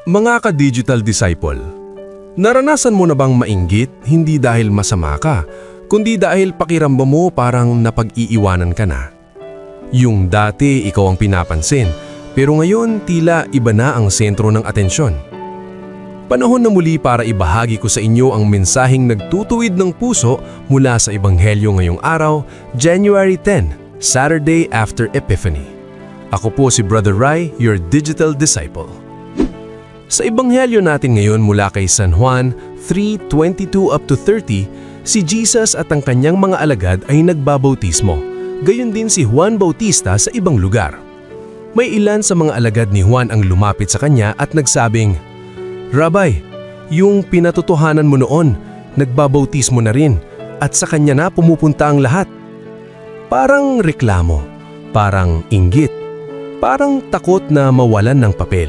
Mga ka-digital disciple, naranasan mo na bang mainggit hindi dahil masama ka, kundi dahil pakiramdam mo parang napag-iiwanan ka na? Yung dati ikaw ang pinapansin, pero ngayon tila iba na ang sentro ng atensyon. Panahon na muli para ibahagi ko sa inyo ang mensaheng nagtutuwid ng puso mula sa Ebanghelyo ngayong araw, January 10, Saturday after Epiphany. Ako po si Brother Rai, your digital disciple. Sa Ebanghelyo natin ngayon mula kay San Juan 3:22 up to 30, si Jesus at ang kanyang mga alagad ay nagbabautismo. Gayon din si Juan Bautista sa ibang lugar. May ilan sa mga alagad ni Juan ang lumapit sa kanya at nagsabing, "Rabay, yung pinatotohanan mo noon, nagbabautismo na rin at sa kanya na pumupunta ang lahat." Parang reklamo, parang inggit, parang takot na mawalan ng papel.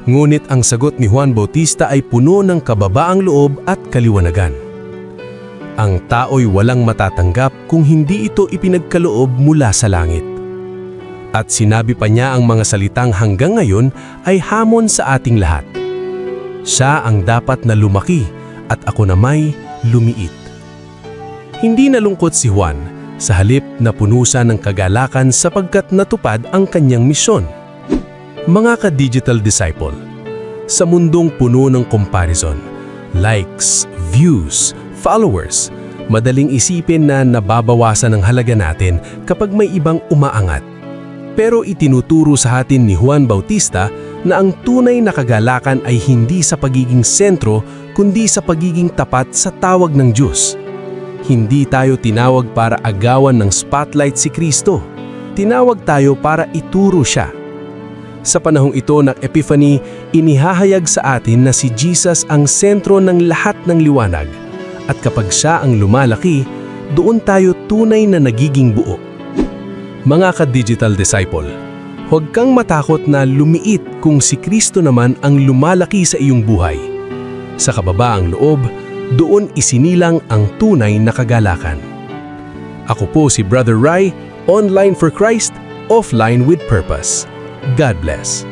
Ngunit ang sagot ni Juan Bautista ay puno ng kababaang loob at kaliwanagan. Ang tao'y walang matatanggap kung hindi ito ipinagkaloob mula sa langit. At sinabi pa niya ang mga salitang hanggang ngayon ay hamon sa ating lahat. Siya ang dapat na lumaki at ako na may lumiit. Hindi nalungkot si Juan, sa halip na punusan ng kagalakan sapagkat natupad ang kanyang misyon. Mga ka-digital disciple, sa mundong puno ng comparison, likes, views, followers, madaling isipin na nababawasan ang halaga natin kapag may ibang umaangat. Pero itinuturo sa atin ni Juan Bautista na ang tunay na kagalakan ay hindi sa pagiging sentro kundi sa pagiging tapat sa tawag ng Diyos. Hindi tayo tinawag para agawan ng spotlight si Kristo. Tinawag tayo para ituro siya. Sa panahong ito ng Epiphany, inihahayag sa atin na si Jesus ang sentro ng lahat ng liwanag. At kapag siya ang lumalaki, doon tayo tunay na nagiging buo. Mga ka-digital disciple, huwag kang matakot na lumiit kung si Kristo naman ang lumalaki sa iyong buhay. Sa kababaang loob, doon isinilang ang tunay na kagalakan. Ako po si Brother Rai, online for Christ, offline with purpose. God bless.